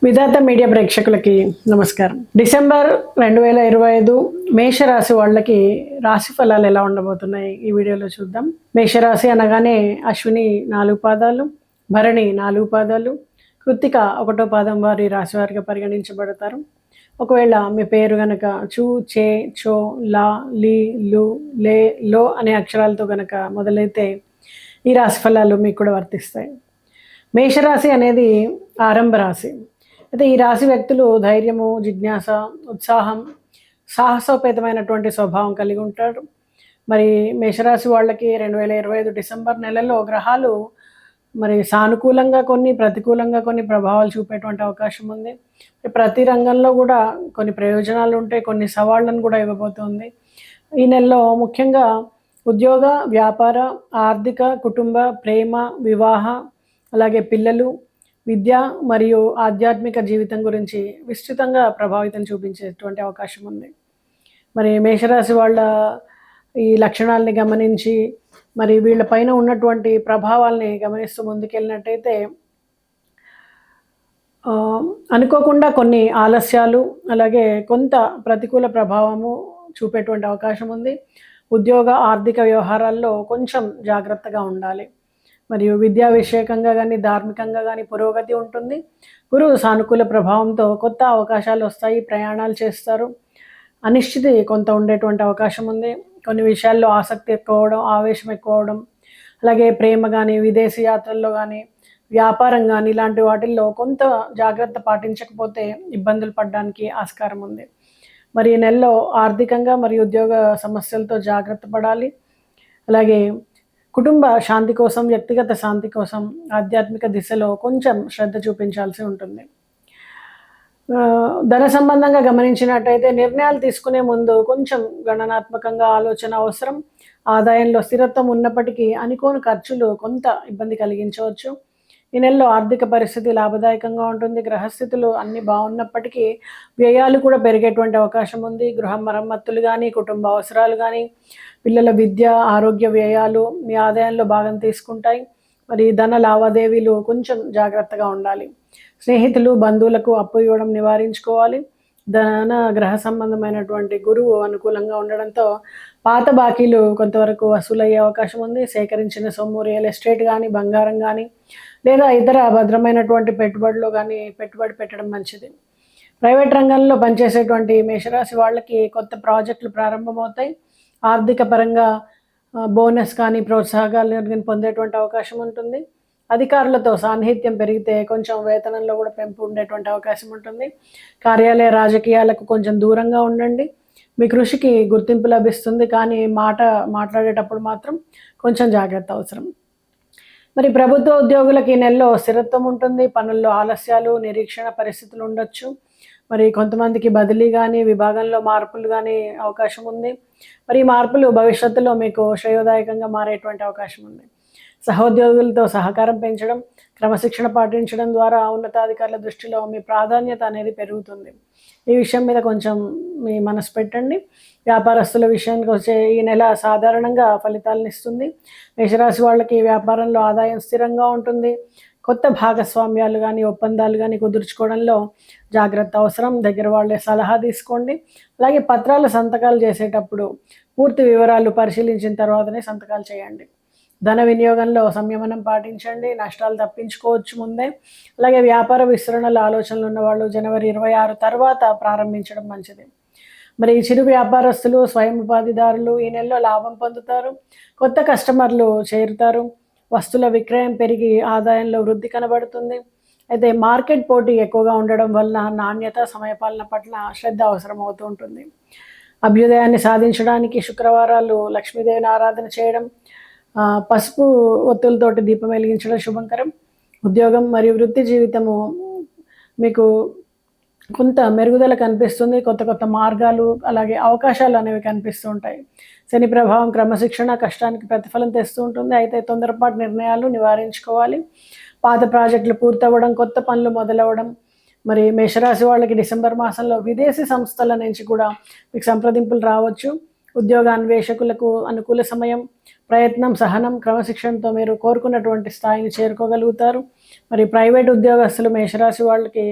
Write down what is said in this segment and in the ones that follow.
విధాత media ప్రేక్షకులకి నమస్కారం. December 2025 మేషరాశి వాళ్ళకి రాశి ఫలాలు ఎలా ఉండబోతున్నాయి ఈ వీడియోలో చూద్దాం. మేషరాశి అనగానే అశ్విని 4 పాదాలు, భరణి 4 పాదాలు, కృత్తిక 1వ పాదం వారి రాశి వారిగా పరిగణించబడతారు. ఒకవేళ మీ పేరు గనక చూ, చే, చో, లా, లీ, లు, లే, లో అనే అక్షరాలతో గనక మొదలైతే ఈ రాశి ఫలాలు మీకు కూడా వర్తిస్తాయి. మేషరాశి అనేది ఆరంభ రాశి. అయితే ఈ రాశి వ్యక్తులు ధైర్యము, జిజ్ఞాస, ఉత్సాహం, సాహసోపేతమైనటువంటి స్వభావం కలిగి ఉంటారు. మరి మేషరాశి వాళ్ళకి 2025 డిసెంబర్ నెలలో గ్రహాలు మరి సానుకూలంగా కొన్ని, ప్రతికూలంగా కొన్ని ప్రభావాలు చూపేటువంటి అవకాశం ఉంది. ప్రతి రంగంలో కూడా కొన్ని ప్రయోజనాలు ఉంటాయి, కొన్ని సవాళ్ళను కూడా ఇవ్వబోతుంది. ఈ నెలలో ముఖ్యంగా ఉద్యోగ, వ్యాపార, ఆర్థిక, కుటుంబ, ప్రేమ, వివాహ, అలాగే పిల్లలు, విద్య మరియు ఆధ్యాత్మిక జీవితం గురించి విస్తృతంగా ప్రభావితం చూపించేటువంటి అవకాశం ఉంది. మరి మేషరాశి వాళ్ళ ఈ లక్షణాలని గమనించి మరి వీళ్ళపైన ఉన్నటువంటి ప్రభావాల్ని గమనిస్తూ ముందుకెళ్ళినట్టయితే అనుకోకుండా కొన్ని ఆలస్యాలు, అలాగే కొంత ప్రతికూల ప్రభావము చూపేటువంటి అవకాశం ఉంది. ఉద్యోగ, ఆర్థిక వ్యవహారాల్లో కొంచెం జాగ్రత్తగా ఉండాలి. మరియు విద్యా విషయకంగా కానీ, ధార్మికంగా కానీ పురోగతి ఉంటుంది. గురువు సానుకూల ప్రభావంతో కొత్త అవకాశాలు వస్తాయి, ప్రయాణాలు చేస్తారు. అనిశ్చితి కొంత ఉండేటువంటి అవకాశం ఉంది. కొన్ని విషయాల్లో ఆసక్తి ఎక్కువ అవడం, ఆవేశం ఎక్కువ అవడం, అలాగే ప్రేమ కానీ, విదేశీ యాత్రల్లో కానీ, వ్యాపారం కానీ ఇలాంటి వాటిల్లో కొంత జాగ్రత్త పాటించకపోతే ఇబ్బందులు పడడానికి ఆస్కారం ఉంది. మరి ఈ నెలలో ఆర్థికంగా మరియు ఉద్యోగ సమస్యలతో జాగ్రత్త పడాలి. అలాగే కుటుంబ శాంతి కోసం, వ్యక్తిగత శాంతి కోసం ఆధ్యాత్మిక దిశలో కొంచెం శ్రద్ధ చూపించాల్సి ఉంటుంది. ధన సంబంధంగా గమనించినట్టయితే నిర్ణయాలు తీసుకునే ముందు కొంచెం గణనాత్మకంగా ఆలోచన అవసరం. ఆదాయంలో స్థిరత్వం ఉన్నప్పటికీ అనుకోని ఖర్చులు కొంత ఇబ్బంది కలిగించవచ్చు. ఈ నెలలో ఆర్థిక పరిస్థితి లాభదాయకంగా ఉంటుంది. గ్రహస్థితులు అన్నీ బాగున్నప్పటికీ వ్యయాలు కూడా పెరిగేటువంటి అవకాశం ఉంది. గృహ మరమ్మతులు కానీ, కుటుంబ అవసరాలు కానీ, పిల్లల విద్య, ఆరోగ్య వ్యయాలు మీ ఆదాయంలో భాగం తీసుకుంటాయి. మరి ధన లావాదేవీలు కొంచెం జాగ్రత్తగా ఉండాలి. స్నేహితులు, బంధువులకు అప్పు ఇవ్వడం నివారించుకోవాలి. ధన గ్రహ సంబంధమైనటువంటి గురువు అనుకూలంగా ఉండడంతో పాత బాకీలు కొంతవరకు వసూలయ్యే అవకాశం ఉంది. సేకరించిన సొమ్ము రియల్ ఎస్టేట్ కానీ, బంగారం కానీ లేదా ఇతర భద్రమైనటువంటి పెట్టుబడిలో కానీ పెట్టుబడి పెట్టడం మంచిది. ప్రైవేట్ రంగంలో పనిచేసేటువంటి మేషరాశి వాళ్ళకి కొత్త ప్రాజెక్టులు ప్రారంభమవుతాయి. ఆర్థిక పరంగా బోనస్ కానీ, ప్రోత్సాహకాలు కానీ పొందేటువంటి అవకాశం ఉంటుంది. అధికారులతో సాన్నిహిత్యం పెరిగితే కొంచెం వేతనంలో కూడా పెంపు ఉండేటువంటి అవకాశం ఉంటుంది. కార్యాలయ రాజకీయాలకు కొంచెం దూరంగా ఉండండి. మీ కృషికి గుర్తింపు లభిస్తుంది, కానీ మాట్లాడేటప్పుడు మాత్రం కొంచెం జాగ్రత్త అవసరం. మరి ప్రభుత్వ ఉద్యోగులకి ఈ నెలలో స్థిరత్వం ఉంటుంది. పనుల్లో ఆలస్యాలు, నిరీక్షణ పరిస్థితులు ఉండొచ్చు. మరి కొంతమందికి బదిలీ కానీ, విభాగంలో మార్పులు కానీ అవకాశం ఉంది. మరి ఈ మార్పులు భవిష్యత్తులో మీకు శ్రేయోదాయకంగా మారేటువంటి అవకాశం ఉంది. సహోద్యోగులతో సహకారం పెంచడం, క్రమశిక్షణ పాటించడం ద్వారా ఉన్నతాధికారుల దృష్టిలో మీ ప్రాధాన్యత అనేది పెరుగుతుంది. ఈ విషయం మీద కొంచెం మీ మనసు పెట్టండి. వ్యాపారస్తుల విషయానికి వచ్చే ఈ నెల సాధారణంగా ఫలితాలను ఇస్తుంది. మేషరాశి వాళ్ళకి వ్యాపారంలో ఆదాయం స్థిరంగా ఉంటుంది. కొత్త భాగస్వామ్యాలు కానీ, ఒప్పందాలు కానీ కుదుర్చుకోవడంలో జాగ్రత్త అవసరం. దగ్గర వాళ్ళే సలహా తీసుకోండి. అలాగే పత్రాలు సంతకాలు చేసేటప్పుడు పూర్తి వివరాలు పరిశీలించిన తర్వాతనే సంతకాలు చేయండి. ధన వినియోగంలో సంయమనం పాటించండి, నష్టాలు తప్పించుకోవచ్చు ముందే. అలాగే వ్యాపార విస్తరణల ఆలోచనలు ఉన్నవాళ్ళు జనవరి 26 తర్వాత ప్రారంభించడం మంచిది. మరి చిరు వ్యాపారస్తులు, స్వయం ఉపాధిదారులు ఈ నెలలో లాభం పొందుతారు. కొత్త కస్టమర్లు చేరుతారు. వస్తువుల విక్రయం పెరిగి ఆదాయంలో వృద్ధి కనబడుతుంది. అయితే మార్కెట్ పోటీ ఎక్కువగా ఉండడం వల్ల నాణ్యత, సమయపాలన పట్ల శ్రద్ధ అవసరం అవుతూ ఉంటుంది. అభ్యుదయాన్ని సాధించడానికి శుక్రవారాలు లక్ష్మీదేవిని ఆరాధన చేయడం, పసుపు ఒత్తులతోటి దీపం వెలిగించడం శుభంకరం. ఉద్యోగం మరియు వృత్తి జీవితము మీకు కొంత మెరుగుదల కనిపిస్తుంది. కొత్త కొత్త మార్గాలు, అలాగే అవకాశాలు అనేవి కనిపిస్తూ ఉంటాయి. శని ప్రభావం క్రమశిక్షణ, కష్టానికి ప్రతిఫలం తెస్తూ ఉంటుంది. అయితే తొందరపాటు నిర్ణయాలు నివారించుకోవాలి. పాత ప్రాజెక్టులు పూర్తవ్వడం, కొత్త పనులు మొదలవ్వడం. మరి మేషరాశి వాళ్ళకి డిసెంబర్ మాసంలో విదేశీ సంస్థల నుంచి కూడా మీకు సంప్రదింపులు రావచ్చు. ఉద్యోగ అన్వేషకులకు అనుకూల సమయం. ప్రయత్నం, సహనం, క్రమశిక్షణతో మీరు కోరుకున్నటువంటి స్థాయిని చేరుకోగలుగుతారు. మరి ప్రైవేట్ ఉద్యోగస్తులు మేషరాశి వాళ్ళకి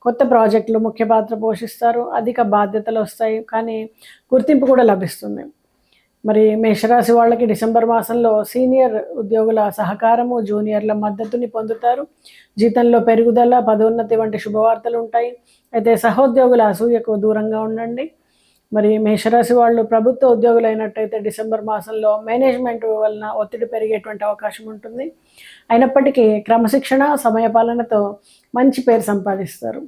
కొత్త ప్రాజెక్టులు ముఖ్య పాత్ర పోషిస్తారు. అధిక బాధ్యతలు వస్తాయి, కానీ గుర్తింపు కూడా లభిస్తుంది. మరి మేషరాశి వాళ్ళకి డిసెంబర్ మాసంలో సీనియర్ ఉద్యోగుల సహకారము, జూనియర్ల మద్దతుని పొందుతారు. జీతంలో పెరుగుదల, పదోన్నతి వంటి శుభవార్తలు ఉంటాయి. అయితే సహోద్యోగుల అసూయకు దూరంగా ఉండండి. మరి మేషరాశి వాళ్ళు ప్రభుత్వ ఉద్యోగులు అయినట్టయితే డిసెంబర్ మాసంలో మేనేజ్మెంట్ వలన ఒత్తిడి పెరిగేటువంటి అవకాశం ఉంటుంది. అయినప్పటికీ క్రమశిక్షణ, సమయపాలనతో మంచి పేరు సంపాదిస్తారు.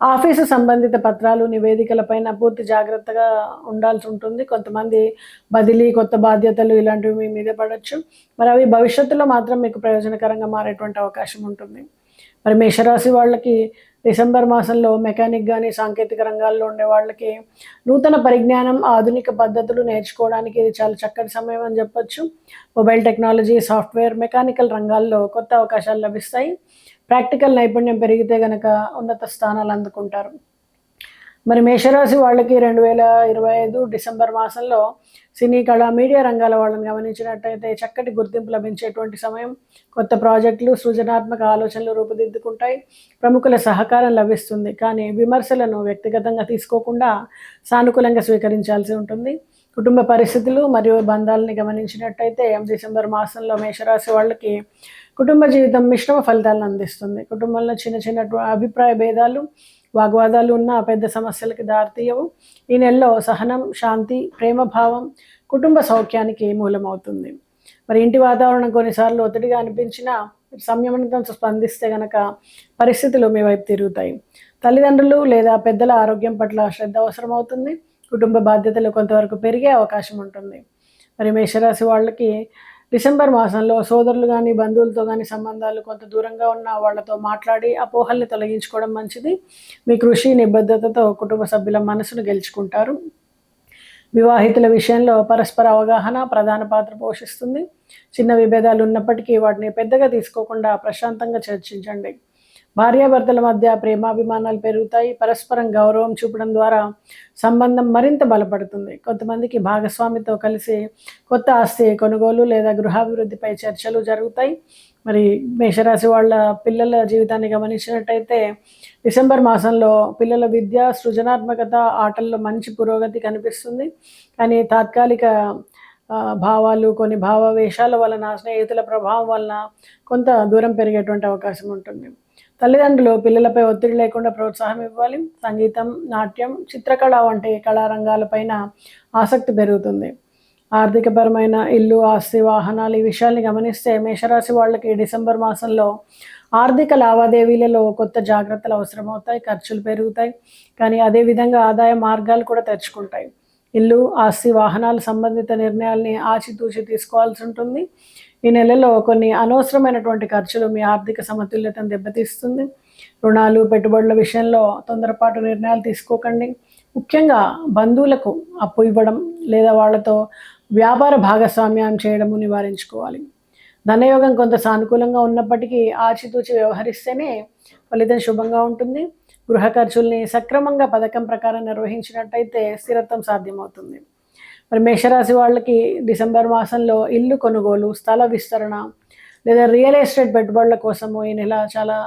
ఆఫీసు సంబంధిత పత్రాలు, నివేదికలపైన పూర్తి జాగ్రత్తగా ఉండాల్సి ఉంటుంది. కొంతమంది బదిలీ, కొత్త బాధ్యతలు ఇలాంటివి మీ మీద పడవచ్చు. మరి అవి భవిష్యత్తులో మాత్రం మీకు ప్రయోజనకరంగా మారేటువంటి అవకాశం ఉంటుంది. మరి మేషరాశి వాళ్ళకి డిసెంబర్ మాసంలో మెకానిక్ కానీ, సాంకేతిక రంగాల్లో ఉండే వాళ్ళకి నూతన పరిజ్ఞానం, ఆధునిక పద్ధతులు నేర్చుకోవడానికి ఇది చాలా చక్కటి సమయం అని చెప్పొచ్చు. మొబైల్ టెక్నాలజీ, సాఫ్ట్వేర్, మెకానికల్ రంగాల్లో కొత్త అవకాశాలు లభిస్తాయి. ప్రాక్టికల్ నైపుణ్యం పెరిగితే గనక ఉన్నత స్థానాలు అందుకుంటారు. మరి మేషరాశి వాళ్ళకి 2025 డిసెంబర్ మాసంలో సినీ, కళ, మీడియా రంగాల వాళ్ళని గమనించినట్టయితే చక్కటి గుర్తింపు లభించేటువంటి సమయం. కొత్త ప్రాజెక్టులు, సృజనాత్మక ఆలోచనలు రూపుదిద్దుకుంటాయి. ప్రముఖుల సహకారం లభిస్తుంది, కానీ విమర్శలను వ్యక్తిగతంగా తీసుకోకుండా సానుకూలంగా స్వీకరించాల్సి ఉంటుంది. కుటుంబ పరిస్థితులు మరియు బంధాలని గమనించినట్టయితే డిసెంబర్ మాసంలో మేషరాశి వాళ్ళకి కుటుంబ జీవితం మిశ్రమ ఫలితాలను అందిస్తుంది. కుటుంబంలో చిన్న చిన్న అభిప్రాయ భేదాలు, వాగ్వాదాలు ఉన్న పెద్ద సమస్యలకి దారితీయవు. ఈ నెలలో సహనం, శాంతి, ప్రేమభావం కుటుంబ సౌఖ్యానికి మూలమవుతుంది. మరి ఇంటి వాతావరణం కొన్నిసార్లు ఒత్తిడిగా అనిపించినా సంయమనంతో స్పందిస్తే గనక పరిస్థితులు మీ వైపు తిరుగుతాయి. తల్లిదండ్రులు లేదా పెద్దల ఆరోగ్యం పట్ల శ్రద్ధ అవసరం అవుతుంది. కుటుంబ బాధ్యతలు కొంతవరకు పెరిగే అవకాశం ఉంటుంది. మరి మేషరాశి వాళ్ళకి డిసెంబర్ మాసంలో సోదరులు కానీ, బంధువులతో కానీ సంబంధాలు కొంత దూరంగా ఉన్న వాళ్ళతో మాట్లాడి అపోహల్ని తొలగించుకోవడం మంచిది. మీ కృషి, నిబద్ధతతో కుటుంబ సభ్యుల మనసును గెలుచుకుంటారు. వివాహితుల విషయంలో పరస్పర అవగాహన ప్రధాన పాత్ర పోషిస్తుంది. చిన్న విభేదాలు ఉన్నప్పటికీ వాటిని పెద్దగా తీసుకోకుండా ప్రశాంతంగా చర్చించండి. భార్యాభర్తల మధ్య ప్రేమాభిమానాలు పెరుగుతాయి. పరస్పరం గౌరవం చూపడం ద్వారా సంబంధం మరింత బలపడుతుంది. కొంతమందికి భాగస్వామితో కలిసి కొత్త ఆస్తి కొనుగోలు లేదా గృహాభివృద్ధిపై చర్చలు జరుగుతాయి. మరి మేషరాశి వాళ్ళ పిల్లల జీవితాన్ని గమనించినట్టయితే డిసెంబర్ మాసంలో పిల్లల విద్య, సృజనాత్మకత, ఆటల్లో మంచి పురోగతి కనిపిస్తుంది. కానీ తాత్కాలిక భావాలు, కొన్ని భావావేశాల వలన, స్నేహితుల ప్రభావం వలన కొంత దూరం పెరిగేటువంటి అవకాశం ఉంటుంది. తల్లిదండ్రులు పిల్లలపై ఒత్తిడి లేకుండా ప్రోత్సాహం ఇవ్వాలి. సంగీతం, నాట్యం, చిత్రకళ వంటి కళారంగాలపైన ఆసక్తి పెరుగుతుంది. ఆర్థికపరమైన ఇల్లు, ఆస్తి, వాహనాలు ఈ విషయాల్ని గమనిస్తే మేషరాశి వాళ్ళకి డిసెంబర్ మాసంలో ఆర్థిక లావాదేవీలలో కొత్త జాగ్రత్తలు అవసరమవుతాయి. ఖర్చులు పెరుగుతాయి, కానీ అదేవిధంగా ఆదాయ మార్గాలు కూడా తెరుచుకుంటాయి. ఇల్లు, ఆస్తి, వాహనాలు సంబంధిత నిర్ణయాల్ని ఆచితూచి తీసుకోవాల్సి ఉంటుంది. ఈ నెలలో కొన్ని అనవసరమైనటువంటి ఖర్చులు మీ ఆర్థిక సమతుల్యతను దెబ్బతీస్తుంది. రుణాలు, పెట్టుబడుల విషయంలో తొందరపాటు నిర్ణయాలు తీసుకోకండి. ముఖ్యంగా బంధువులకు అప్పు ఇవ్వడం లేదా వాళ్లతో వ్యాపార భాగస్వామ్యం చేయడము నివారించుకోవాలి. ధనయోగం కొంత సానుకూలంగా ఉన్నప్పటికీ ఆచితూచి వ్యవహరిస్తేనే ఫలితం శుభంగా ఉంటుంది. గృహ ఖర్చుల్ని సక్రమంగా పథకం ప్రకారం నిర్వహించినట్టయితే స్థిరత్వం సాధ్యమవుతుంది. మరి మేషరాశి వాళ్ళకి డిసెంబర్ మాసంలో ఇల్లు కొనుగోలు, స్థల విస్తరణ లేదా రియల్ ఎస్టేట్ పెట్టుబడుల కోసము ఈ నెల చాలా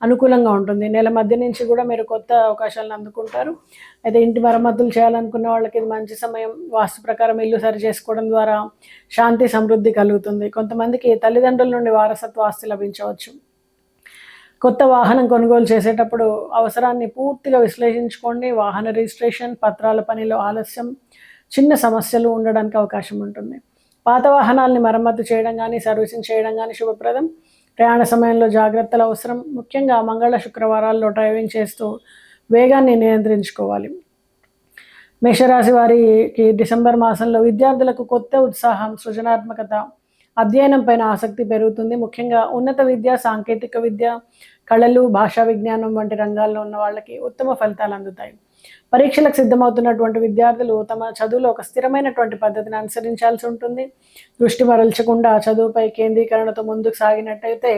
అనుకూలంగా ఉంటుంది. నెల మధ్య నుంచి కూడా మీరు కొత్త అవకాశాలను అందుకుంటారు. అయితే ఇంటి మరమ్మతులు చేయాలనుకున్న వాళ్ళకి ఇది మంచి సమయం. వాస్తు ప్రకారం ఇల్లు సరి చేసుకోవడం ద్వారా శాంతి, సమృద్ధి కలుగుతుంది. కొంతమందికి తల్లిదండ్రుల నుండి వారసత్వ ఆస్తి లభించవచ్చు. కొత్త వాహనం కొనుగోలు చేసేటప్పుడు అవసరాన్ని పూర్తిగా విశ్లేషించుకోండి. వాహన రిజిస్ట్రేషన్, పత్రాల పనిలో ఆలస్యం, చిన్న సమస్యలు ఉండడానికి అవకాశం ఉంటుంది. పాత వాహనాలని మరమ్మతు చేయడం కానీ, సర్వీసింగ్ చేయడం కానీ శుభప్రదం. ప్రయాణ సమయంలో జాగ్రత్తలు అవసరం. ముఖ్యంగా మంగళ, శుక్రవారాల్లో డ్రైవింగ్ చేస్తూ వేగాన్ని నియంత్రించుకోవాలి. మేషరాశి వారికి డిసెంబర్ మాసంలో విద్యార్థులకు కొత్త ఉత్సాహం, సృజనాత్మకత, అధ్యయనం పైన ఆసక్తి పెరుగుతుంది. ముఖ్యంగా ఉన్నత విద్య, సాంకేతిక విద్య, కళలు, భాషా విజ్ఞానం వంటి రంగాల్లో ఉన్న వాళ్ళకి ఉత్తమ ఫలితాలు అందుతాయి. పరీక్షలకు సిద్ధమవుతున్నటువంటి విద్యార్థులు తమ చదువులో ఒక స్థిరమైనటువంటి పద్ధతిని అనుసరించాల్సి ఉంటుంది. దృష్టి మరల్చకుండా చదువుపై కేంద్రీకరణతో ముందుకు సాగినట్టయితే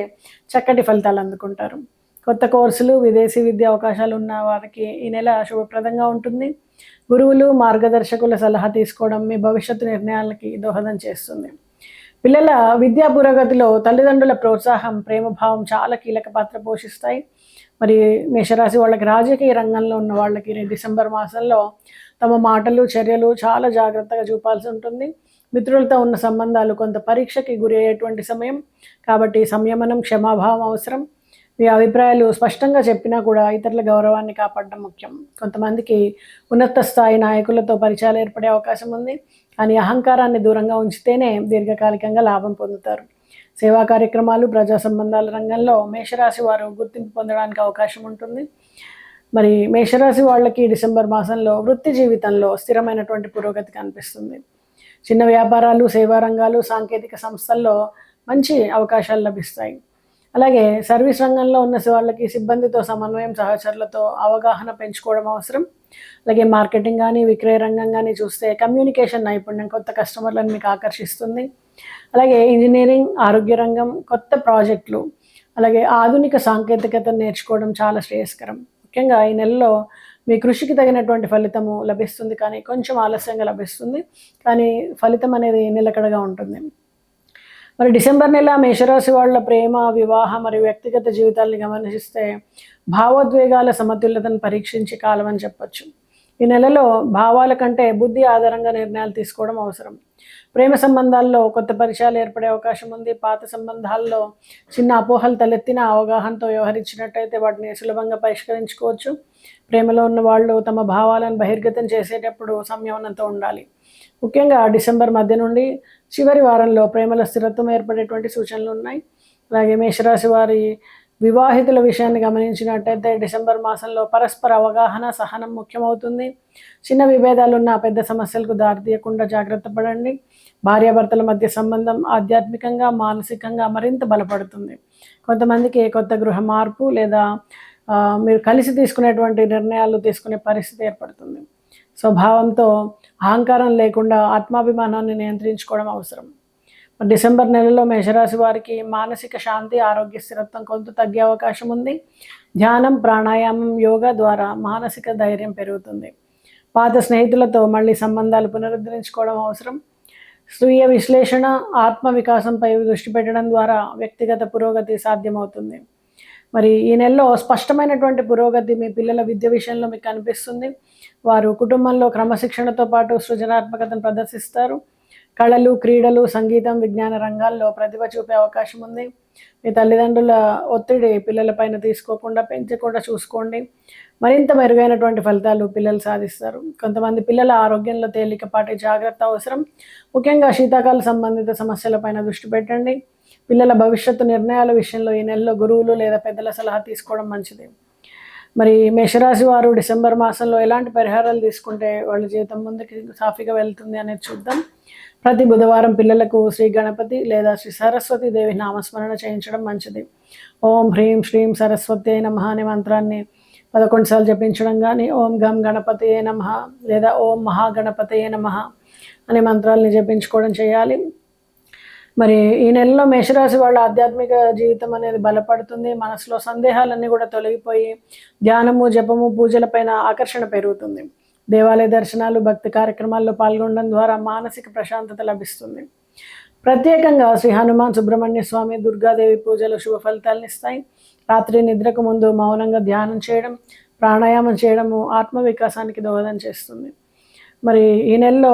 చక్కటి ఫలితాలు అందుకుంటారు. కొత్త కోర్సులు, విదేశీ విద్యా అవకాశాలు ఉన్న వారికి ఈ నెల శుభప్రదంగా ఉంటుంది. గురువులు, మార్గదర్శకుల సలహా తీసుకోవడం మీ భవిష్యత్తు నిర్ణయాలకి దోహదం చేస్తుంది. పిల్లల విద్యా పురోగతిలో తల్లిదండ్రుల ప్రోత్సాహం, ప్రేమభావం చాలా కీలక పాత్ర పోషిస్తాయి. మరి మేషరాశి వాళ్ళకి రాజకీయ రంగంలో ఉన్న వాళ్ళకి డిసెంబర్ మాసంలో తమ మాటలు, చర్యలు చాలా జాగ్రత్తగా చూపాల్సి ఉంటుంది. మిత్రులతో ఉన్న సంబంధాలు కొంత పరీక్షకి గురి అయ్యేటువంటి సమయం కాబట్టి సంయమనం, క్షమాభావం అవసరం. మీ అభిప్రాయాలు స్పష్టంగా చెప్పినా కూడా ఇతరుల గౌరవాన్ని కాపాడడం ముఖ్యం. కొంతమందికి ఉన్నత స్థాయి నాయకులతో పరిచయాలు ఏర్పడే అవకాశం ఉంది, కానీ అహంకారాన్ని దూరంగా ఉంచితేనే దీర్ఘకాలికంగా లాభం పొందుతారు. సేవా కార్యక్రమాలు, ప్రజా సంబంధాల రంగంలో మేషరాశి వారు గుర్తింపు పొందడానికి అవకాశం ఉంటుంది. మరి మేషరాశి వాళ్ళకి డిసెంబర్ మాసంలో వృత్తి జీవితంలో స్థిరమైనటువంటి పురోగతి కనిపిస్తుంది. చిన్న వ్యాపారాలు, సేవా రంగాలు, సాంకేతిక సంస్థల్లో మంచి అవకాశాలు లభిస్తాయి. అలాగే సర్వీస్ రంగంలో ఉన్న వాళ్ళకి సిబ్బందితో సమన్వయం, సహచరులతో అవగాహన పెంచుకోవడం అవసరం. అలాగే మార్కెటింగ్ కానీ, విక్రయ రంగం కానీ చూస్తే కమ్యూనికేషన్ నైపుణ్యం కొత్త కస్టమర్లను మీకు ఆకర్షిస్తుంది. అలాగే ఇంజనీరింగ్, ఆరోగ్య రంగం, కొత్త ప్రాజెక్టులు, అలాగే ఆధునిక సాంకేతికతను నేర్చుకోవడం చాలా శ్రేయస్కరం. ముఖ్యంగా ఈ నెలలో మీ కృషికి తగినటువంటి ఫలితము లభిస్తుంది, కానీ కొంచెం ఆలస్యంగా లభిస్తుంది, కానీ ఫలితం అనేది నిలకడగా ఉంటుంది. మరి డిసెంబర్ నెల మేషరాశి వాళ్ళ ప్రేమ, వివాహ మరియు వ్యక్తిగత జీవితాల్ని గమనిస్తే భావోద్వేగాల సమతుల్యతను పరీక్షించే కాలం అని చెప్పచ్చు. ఈ నెలలో భావాల కంటే బుద్ధి ఆధారంగా నిర్ణయాలు తీసుకోవడం అవసరం. ప్రేమ సంబంధాల్లో కొత్త పరిచయాలు ఏర్పడే అవకాశం ఉంది. పాత సంబంధాల్లో చిన్న అపోహలు తలెత్తిన అవగాహనతో వ్యవహరించినట్టయితే వాటిని సులభంగా పరిష్కరించుకోవచ్చు. ప్రేమలో ఉన్న వాళ్ళు తమ భావాలను బహిర్గతం చేసేటప్పుడు సంయమనంతో ఉండాలి. ముఖ్యంగా డిసెంబర్ మధ్య నుండి చివరి వారంలో ప్రేమలో స్థిరత్వం ఏర్పడేటువంటి సూచనలు ఉన్నాయి. అలాగే మేషరాశి వారి వివాహితుల విషయాన్ని గమనించినట్టయితే డిసెంబర్ మాసంలో పరస్పర అవగాహన, సహనం ముఖ్యమవుతుంది. చిన్న విభేదాలు ఉన్న పెద్ద సమస్యలకు దారితీయకుండా జాగ్రత్త పడండి. భార్యాభర్తల మధ్య సంబంధం ఆధ్యాత్మికంగా, మానసికంగా మరింత బలపడుతుంది. కొంతమందికి కొత్త గృహ మార్పు లేదా మీరు కలిసి తీసుకునేటువంటి నిర్ణయాలు తీసుకునే పరిస్థితి ఏర్పడుతుంది. స్వభావంతో అహంకారం లేకుండా ఆత్మాభిమానాన్ని నియంత్రించుకోవడం అవసరం. డిసెంబర్ నెలలో మేషరాశి వారికి మానసిక శాంతి, ఆరోగ్య స్థిరత్వం కొంత తగ్గే అవకాశం ఉంది. ధ్యానం, ప్రాణాయామం, యోగా ద్వారా మానసిక ధైర్యం పెరుగుతుంది. పాత స్నేహితులతో మళ్ళీ సంబంధాలు పునరుద్ధరించుకోవడం అవసరం. స్వీయ విశ్లేషణ, ఆత్మ వికాసంపై దృష్టి పెట్టడం ద్వారా వ్యక్తిగత పురోగతి సాధ్యమవుతుంది. మరి ఈ నెలలో స్పష్టమైనటువంటి పురోగతి మీ పిల్లల విద్య విషయంలో మీకు కనిపిస్తుంది. వారు కుటుంబంలో క్రమశిక్షణతో పాటు సృజనాత్మకతను ప్రదర్శిస్తారు. కళలు, క్రీడలు, సంగీతం, విజ్ఞాన రంగాల్లో ప్రతిభ చూపే అవకాశం ఉంది. మీ తల్లిదండ్రుల ఒత్తిడి పిల్లలపైన తీసుకోకుండా, పెంచకుండా చూసుకోండి. మరింత మెరుగైనటువంటి ఫలితాలు పిల్లలు సాధిస్తారు. కొంతమంది పిల్లల ఆరోగ్యంలో తేలికపాటి జాగ్రత్త అవసరం. ముఖ్యంగా శీతాకాల సంబంధిత సమస్యలపైన దృష్టి పెట్టండి. పిల్లల భవిష్యత్తు నిర్ణయాల విషయంలో ఈ నెలలో గురువులు లేదా పెద్దల సలహా తీసుకోవడం మంచిది. మరి మేషరాశి వారు డిసెంబర్ మాసంలో ఎలాంటి పరిహారాలు తీసుకుంటే వాళ్ళ జీవితం ముందుకి సాఫీగా వెళ్తుంది అనేది చూద్దాం. ప్రతి బుధవారం పిల్లలకు శ్రీ గణపతి లేదా శ్రీ సరస్వతి దేవి నామస్మరణ చేయించడం మంచిది. ఓం హ్రీం శ్రీం సరస్వతి నమః అనే మంత్రాన్ని 11 సార్లు జపించడం కానీ, ఓం గం గణపతియే నమః లేదా ఓం మహాగణపతియే నమః అనే మంత్రాలని జపించుకోవడం చేయాలి. మరి ఈ నెలలో మేషరాశి వాళ్ళ ఆధ్యాత్మిక జీవితం అనేది బలపడుతుంది. మనసులో సందేహాలన్నీ కూడా తొలగిపోయి ధ్యానము, జపము, పూజలపైన ఆకర్షణ పెరుగుతుంది. దేవాలయ దర్శనాలు, భక్తి కార్యక్రమాల్లో పాల్గొనడం ద్వారా మానసిక ప్రశాంతత లభిస్తుంది. ప్రత్యేకంగా శ్రీ హనుమాన్, సుబ్రహ్మణ్య స్వామి, దుర్గాదేవి పూజలు శుభ ఫలితాలను ఇస్తాయి. రాత్రి నిద్రకు ముందు మౌనంగా ధ్యానం చేయడం, ప్రాణాయామం చేయడము ఆత్మ వికాసానికి దోహదం చేస్తుంది. మరి ఈ నెలలో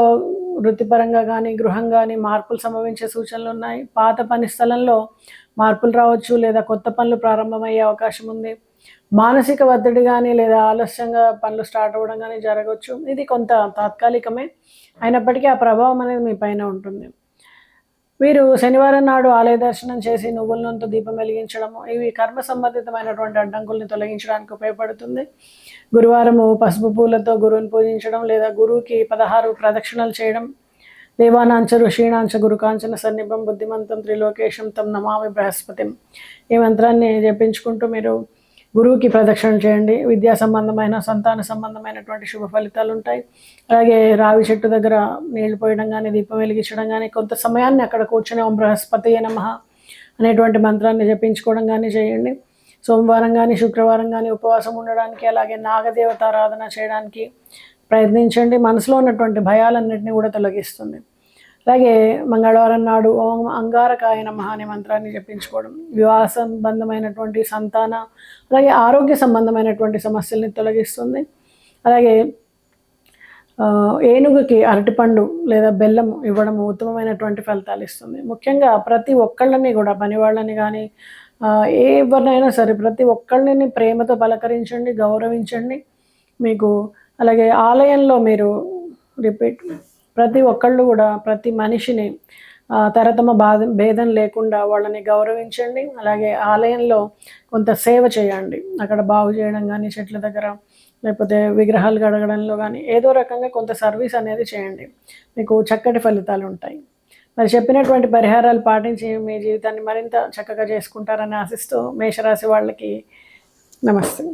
వృత్తిపరంగా కానీ, గృహం కానీ మార్పులు సంభవించే సూచనలు ఉన్నాయి. పాత పని స్థలంలో మార్పులు రావచ్చు లేదా కొత్త పనులు ప్రారంభమయ్యే అవకాశం ఉంది. మానసిక ఒత్తిడి కానీ లేదా ఆలస్యంగా పనులు స్టార్ట్ అవ్వడం కానీ జరగవచ్చు. ఇది కొంత తాత్కాలికమే, అయినప్పటికీ ఆ ప్రభావం అనేది మీ పైన ఉంటుంది. వీరు శనివారం నాడు ఆలయ దర్శనం చేసి నువ్వుల నూనెతో దీపం వెలిగించడము ఇవి కర్మ సంబంధితమైనటువంటి అడ్డంకుల్ని తొలగించడానికి ఉపయోగపడుతుంది. గురువారము పసుపు పూలతో గురువుని పూజించడం లేదా గురువుకి 16 ప్రదక్షిణలు చేయడం. దేవానాంచ ఋషీణాంచ గురుకాంచన సన్నిభం బుద్ధిమంతం త్రిలోకేశం తం నమామి బృహస్పతిం ఈ మంత్రాన్ని జపించుకుంటూ మీరు గురువుకి ప్రదక్షిణ చేయండి. విద్యా సంబంధమైన, సంతాన సంబంధమైనటువంటి శుభ ఫలితాలు ఉంటాయి. అలాగే రావి చెట్టు దగ్గర నీళ్లు పోయడం కానీ, దీపం వెలిగించడం కానీ, కొంత సమయాన్ని అక్కడ కూర్చొని ఓం బృహస్పతియే నమః అనేటువంటి మంత్రాన్ని జపించుకోవడం కానీ చేయండి. సోమవారం కానీ శుక్రవారం కానీ ఉపవాసం ఉండడానికి, అలాగే నాగదేవత ఆరాధన చేయడానికి ప్రయత్నించండి. మనసులో ఉన్నటువంటి భయాలన్నింటినీ కూడా తొలగిస్తుంది. అలాగే మంగళవారం నాడు ఓం అంగారకాయ నమః అనే మంత్రాన్ని జపించుకోవడం వివాహ సంబంధమైనటువంటి సంతాన, అలాగే ఆరోగ్య సంబంధమైనటువంటి సమస్యల్ని తొలగిస్తుంది. అలాగే ఏనుగుకి అరటిపండు లేదా బెల్లం ఇవ్వడం ఉత్తమమైనటువంటి ఫలితాలు ఇస్తుంది. ముఖ్యంగా ప్రతి ఒక్కళ్ళని కూడా, పని వాళ్ళని కానీ ఎవరినైనా సరే, ప్రతి ఒక్కళ్ళని ప్రేమతో పలకరించండి, గౌరవించండి. మీకు అలాగే ఆలయంలో మీరు ప్రతి ఒక్కళ్ళు కూడా ప్రతి మనిషిని తరతమ భేదం లేకుండా వాళ్ళని గౌరవించండి. అలాగే ఆలయంలో కొంత సేవ చేయండి. అక్కడ బాగు చేయడం కానీ, చెట్ల దగ్గర లేకపోతే విగ్రహాలు కడగడంలో కానీ ఏదో రకంగా కొంత సర్వీస్ అనేది చేయండి. మీకు చక్కటి ఫలితాలు ఉంటాయి. మరి చెప్పినటువంటి పరిహారాలు పాటించి మీ జీవితాన్ని మరింత చక్కగా చేసుకుంటారని ఆశిస్తూ మేషరాశి వాళ్ళకి నమస్తే.